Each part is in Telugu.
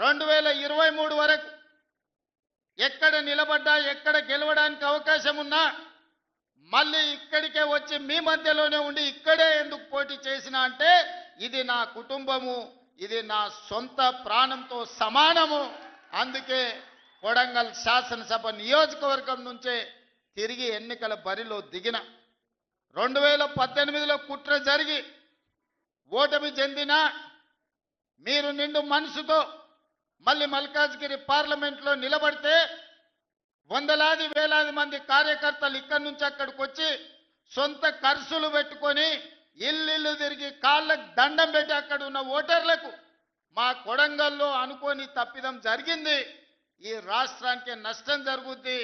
2023 వరకు ఎక్కడ నిలబడ్డా ఎక్కడ గెలవడానికి అవకాశం ఉన్నా మళ్ళీ ఇక్కడికే వచ్చి మీ మధ్యలోనే ఉండి ఇక్కడే ఎందుకు పోటీ చేసినా అంటే ఇది నా కుటుంబము, ఇది నా సొంత ప్రాణంతో సమానము. అందుకే కొడంగల్ శాసనసభ నియోజకవర్గం నుంచే తిరిగి ఎన్నికల బరిలో దిగిన. 2018లో కుట్ర జరిగి ఓటమి చెందిన మీరు నిండు మనసుతో మళ్ళీ మల్కాజ్గిరి పార్లమెంట్లో నిలబడితే వందలాది వేలాది మంది కార్యకర్తలు ఇక్కడి నుంచి అక్కడికి వచ్చి సొంత ఖర్చులు పెట్టుకొని ఇల్లు తిరిగి కాళ్ళకు దండం పెట్టి అక్కడ ఉన్న ఓటర్లకు మా కొడంగల్లో అనుకోని తప్పిదం జరిగింది, ఈ రాష్ట్రానికి నష్టం జరుగుద్ది,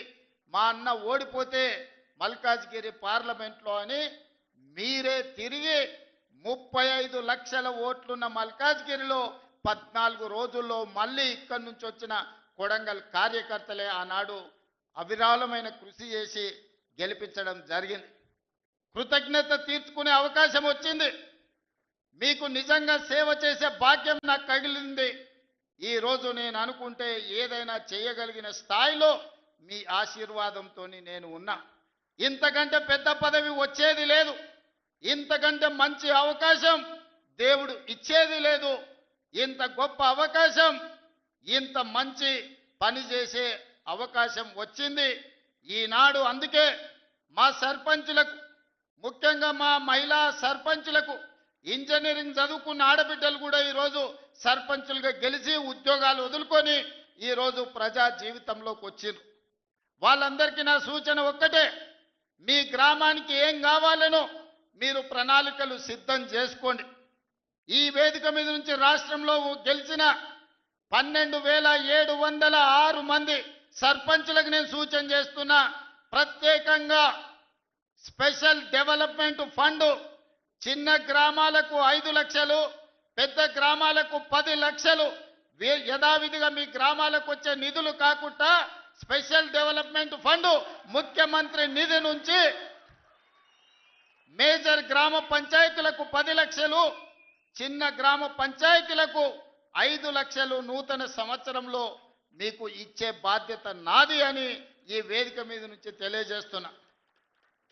మా అన్న ఓడిపోతే మల్కాజ్గిరి పార్లమెంట్లో అని మీరే తిరిగి 35 లక్షల ఓట్లున్న మల్కాజ్గిరిలో 14 రోజుల్లో మళ్ళీ ఇక్కడి నుంచి వచ్చిన కొడంగల్ కార్యకర్తలే ఆనాడు అవిరాళమైన కృషి చేసి గెలిపించడం జరిగింది. కృతజ్ఞత తీర్చుకునే అవకాశం వచ్చింది. మీకు నిజంగా సేవ చేసే భాగ్యం నాకు కలిగింది. ఈరోజు నేను అనుకుంటే ఏదైనా చేయగలిగిన స్థాయిలో మీ ఆశీర్వాదంతో నేను ఉన్నా. ఇంతకంటే పెద్ద పదవి వచ్చేది లేదు, ఇంతకంటే మంచి అవకాశం దేవుడు ఇచ్చేది లేదు. ఇంత గొప్ప అవకాశం, ఇంత మంచి పని చేసే అవకాశం వచ్చింది ఈనాడు. అందుకే మా సర్పంచులకు, ముఖ్యంగా మా మహిళా సర్పంచులకు, ఇంజనీరింగ్ చదువుకున్న ఆడబిడ్డలు కూడా ఈరోజు సర్పంచులుగా గెలిచి ఉద్యోగాలు వదులుకొని ఈరోజు ప్రజా జీవితంలోకి వచ్చిండ్రు. వాళ్ళందరికీ నా సూచన ఒక్కటే, మీ గ్రామానికి ఏం కావాలనో మీరు ప్రణాళికలు సిద్ధం చేసుకోండి. ఈ వేదిక మీద నుంచి రాష్ట్రంలో గెలిచిన 12,706 మంది సర్పంచులకు నేను సూచన చేస్తున్నా, ప్రత్యేకంగా స్పెషల్ డెవలప్మెంట్ ఫండ్ చిన్న గ్రామాలకు 5 లక్షలు, పెద్ద గ్రామాలకు 10 లక్షలు యథావిధిగా మీ గ్రామాలకు వచ్చే నిధులు కాకుండా స్పెషల్ డెవలప్మెంట్ ఫండ్ ముఖ్యమంత్రి నిధి నుంచి మేజర్ గ్రామ పంచాయతీలకు 10 లక్షలు, చిన్న గ్రామ పంచాయతీలకు 5 లక్షలు నూతన సంవత్సరంలో మీకు ఇచ్చే బాధ్యత నాది అని ఈ వేదిక మీద నుంచి తెలియజేస్తున్నా.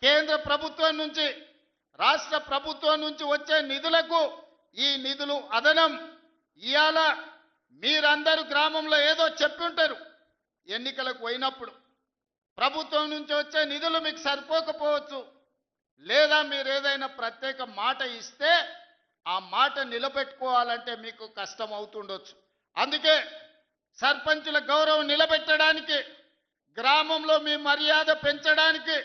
కేంద్ర ప్రభుత్వం నుంచి, రాష్ట్ర ప్రభుత్వం నుంచి వచ్చే నిధులకు ఈ నిధులు అదనం. ఇవాళ మీరందరూ గ్రామంలో ఏదో చెప్పుంటారు, ఎన్నికలకు పోయినప్పుడు ప్రభుత్వం నుంచి వచ్చే నిధులు మీకు సరిపోకపోవచ్చు, లేదా మీరు ఏదైనా ప్రత్యేక మాట ఇస్తే ఆ మాట నిలబెట్టుకోవాలంటే మీకు కష్టం అవుతుండొచ్చు. అందుకే సర్పంచుల గౌరవం నిలబెట్టడానికి, గ్రామంలో మీ మర్యాద పెంచడానికి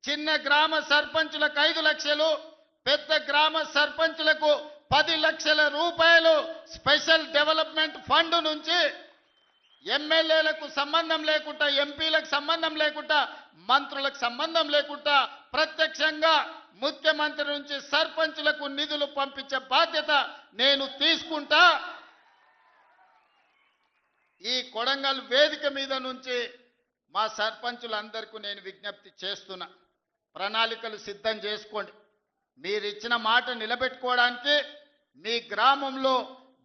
చిన్న గ్రామ సర్పంచులకు 5 లక్షలు, పెద్ద గ్రామ సర్పంచులకు 10 లక్షల రూపాయలు స్పెషల్ డెవలప్మెంట్ ఫండ్ నుంచి ఎమ్మెల్యేలకు సంబంధం లేకుండా, ఎంపీలకు సంబంధం లేకుండా, మంత్రులకు సంబంధం లేకుండా ప్రత్యక్షంగా ముఖ్యమంత్రి నుంచి సర్పంచులకు నిధులు పంపించే బాధ్యత నేను తీసుకుంటా. ఈ కొడంగల్ వేదిక మీద నుంచి మా సర్పంచులందరికీ నేను విజ్ఞప్తి చేస్తున్నా, ప్రణాళికలు సిద్ధం చేసుకోండి. మీరు ఇచ్చిన మాట నిలబెట్టుకోవడానికి మీ గ్రామంలో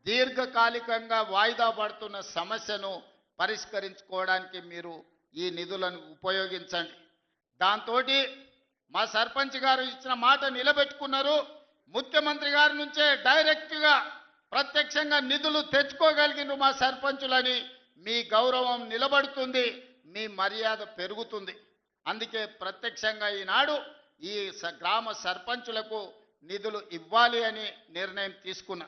దీర్ఘకాలికంగా వాయిదా పడుతున్న సమస్యను పరిష్కరించుకోవడానికి మీరు ఈ నిధులను ఉపయోగించండి. దాంతో మా సర్పంచ్ గారు ఇచ్చిన మాట నిలబెట్టుకున్నారు. ముఖ్యమంత్రి గారి నుంచే డైరెక్ట్గా ప్రత్యక్షంగా నిధులు తెచ్చుకోగలిగిన మా సర్పంచులని మీ గౌరవం నిలబడుతుంది, మీ మర్యాద పెరుగుతుంది. అందుకే ప్రత్యక్షంగా ఈనాడు ఈ గ్రామ సర్పంచులకు నిధులు ఇవ్వాలి అని నిర్ణయం తీసుకున్నా.